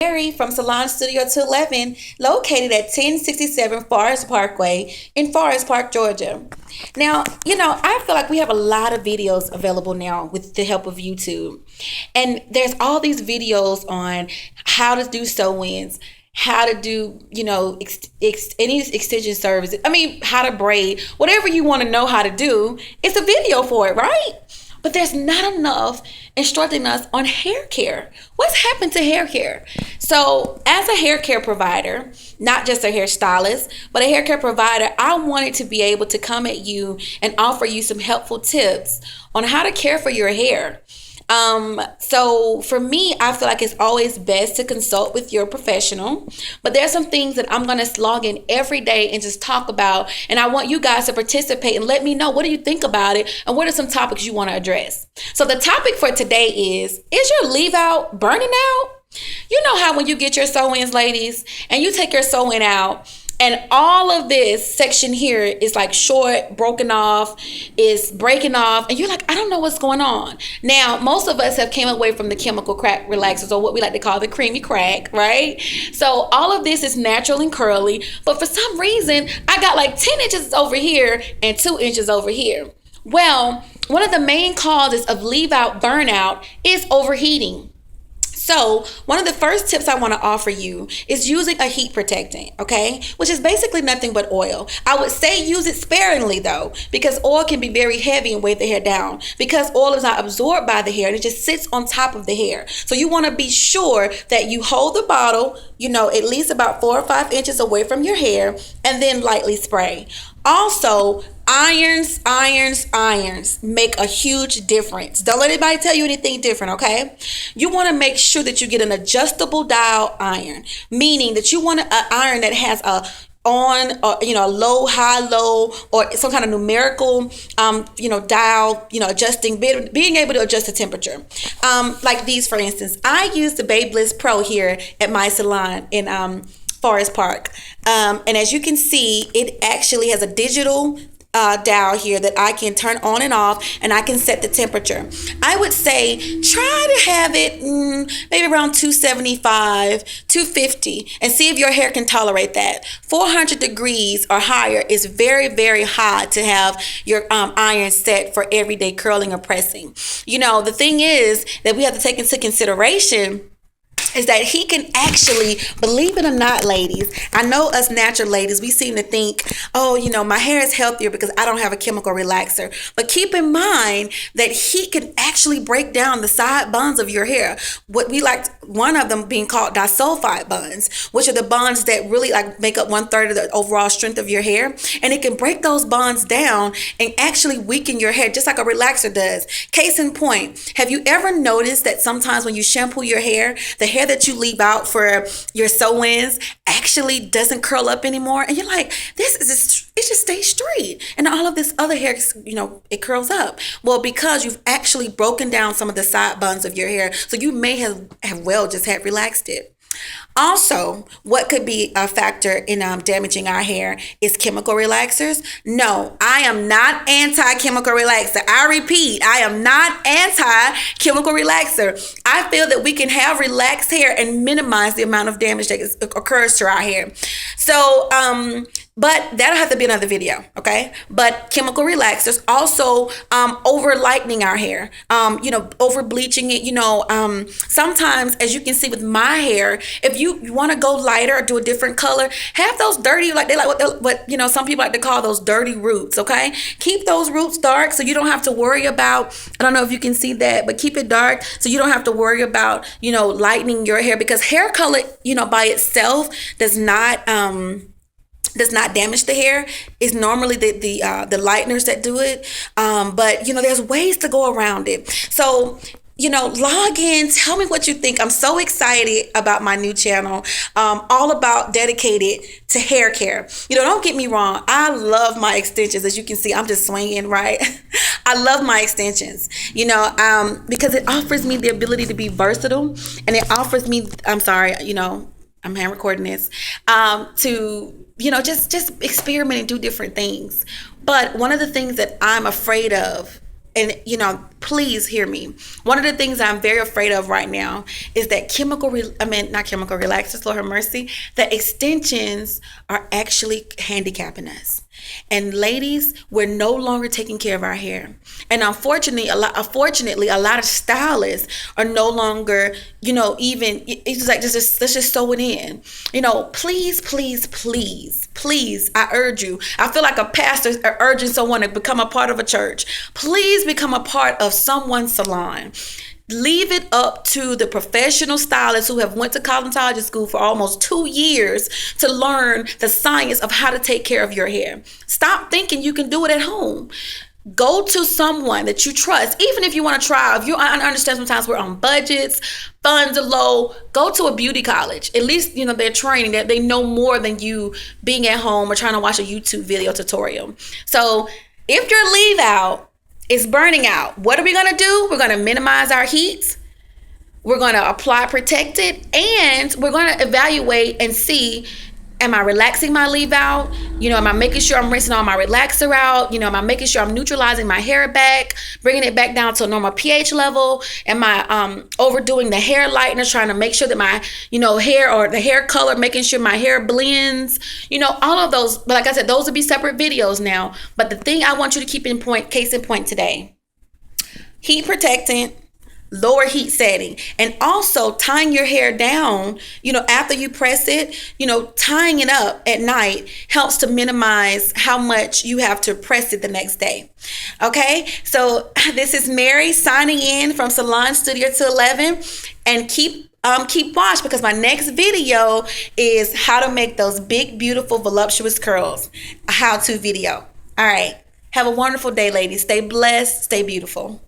Mary from Salon Studio 211, located at 1067 Forest Parkway in Forest Park, Georgia. Now, I feel like we have a lot of videos available now with the help of YouTube. And there's all these videos on how to do sew-ins, how to do, any extension services. I mean, how to braid, whatever you want to know how to do, it's a video for it, right? But there's not enough instructing us on hair care. What's happened to hair care? So as a hair care provider, not just a hairstylist, but a hair care provider, I wanted to be able to come at you and offer you some helpful tips on how to care for your hair. So for me, I feel like it's always best to consult with your professional, but there's some things that I'm going to log in every day and just talk about. And I want you guys to participate and let me know, what do you think about it? And what are some topics you want to address? So the topic for today is your leave out burning out? You know how when you get your sew-ins, ladies, and you take your sew-in out, and all of this section here is like short, broken off, is breaking off, and you're like, I don't know what's going on. Now, most of us have came away from the chemical crack relaxers, or what we like to call the creamy crack, right? So all of this is natural and curly, but for some reason, I got like 10 inches over here and 2 inches over here. Well, one of the main causes of leave out burnout is overheating. So one of the first tips I want to offer you is using a heat protectant, okay? Which is basically nothing but oil. I would say use it sparingly though, because oil can be very heavy and weigh the hair down, because oil is not absorbed by the hair and it just sits on top of the hair. So you want to be sure that you hold the bottle, at least about 4 or 5 inches away from your hair, and then lightly spray. Also, irons make a huge difference. Don't let anybody tell you anything different, okay? You want to make sure that you get an adjustable dial iron, meaning that you want an iron that has a on, or low, high, low, or some kind of numerical dial, adjusting, being able to adjust the temperature. Like these, for instance, I use the Babyliss Pro here at my salon in Forest Park, and as you can see, it actually has a digital dial here that I can turn on and off, and I can set the temperature. I would say try to have it maybe around 275, 250, and see if your hair can tolerate that. 400 degrees or higher is very, very high to have your iron set for everyday curling or pressing. The thing is that we have to take into consideration is that he can actually, believe it or not, ladies, I know us natural ladies, we seem to think, my hair is healthier because I don't have a chemical relaxer. But keep in mind that he can actually break down the side buns of your hair. What we like, one of them being called disulfide buns, which are the buns that really make up 1/3 of the overall strength of your hair. And it can break those buns down and actually weaken your hair just like a relaxer does. Case in point, have you ever noticed that sometimes when you shampoo your hair, the hair that you leave out for your sew-ins actually doesn't curl up anymore, and you're like, it just stays straight, and all of this other hair, it curls up? Well, because you've actually broken down some of the side buns of your hair, so you may have well just had relaxed it. Also, what could be a factor in damaging our hair is chemical relaxers. No, I am not anti-chemical relaxer. I repeat, I am not anti-chemical relaxer. I feel that we can have relaxed hair and minimize the amount of damage that occurs to our hair. So, but that'll have to be another video, okay? But chemical relaxers, also over lightening our hair, over bleaching it. Sometimes, as you can see with my hair, if you want to go lighter or do a different color, have those dirty, what some people like to call those dirty roots, okay? Keep those roots dark so you don't have to worry about, I don't know if you can see that, but keep it dark so you don't have to worry about, lightening your hair, because hair color, by itself does not damage the hair. It's normally the lighteners that do it. But there's ways to go around it. So, log in, tell me what you think. I'm so excited about my new channel, all about dedicated to hair care. Don't get me wrong. I love my extensions. As you can see, I'm just swinging, right? I love my extensions, because it offers me the ability to be versatile, and it offers me, I'm hand recording this, to just experiment and do different things. But one of the things that I'm afraid of and please hear me. One of the things I'm very afraid of right now is that not chemical relaxers, Lord have mercy, that extensions are actually handicapping us. And ladies, we're no longer taking care of our hair. And unfortunately, a lot of stylists are no longer, even, it's like, let's just sew it in. Please, I urge you. I feel like a pastor urging someone to become a part of a church. Please become a part of someone's salon. Leave it up to the professional stylists who have went to cosmetology school for almost 2 years to learn the science of how to take care of your hair. Stop thinking you can do it at home. Go to someone that you trust, even if you want to try. I understand sometimes we're on budgets, funds are low. Go to a beauty college. At least, they're training, that they know more than you being at home or trying to watch a YouTube video tutorial. So if your leave out is burning out, what are we going to do? We're going to minimize our heat. We're going to apply protected, and we're going to evaluate and see, am I relaxing my leave out? Am I making sure I'm rinsing all my relaxer out? Am I making sure I'm neutralizing my hair back, bringing it back down to a normal pH level? Am I overdoing the hair lightener, trying to make sure that my, hair or the hair color, making sure my hair blends? All of those. But like I said, those will be separate videos now. But the thing I want you to keep case in point today, heat protectant, lower heat setting, and also tying your hair down, after you press it, tying it up at night helps to minimize how much you have to press it the next day. Okay, so this is Mary signing in from Salon Studio 211, and keep watch, because my next video is how to make those big, beautiful, voluptuous curls, a how-to video. All right, have a wonderful day, ladies. Stay blessed, stay beautiful.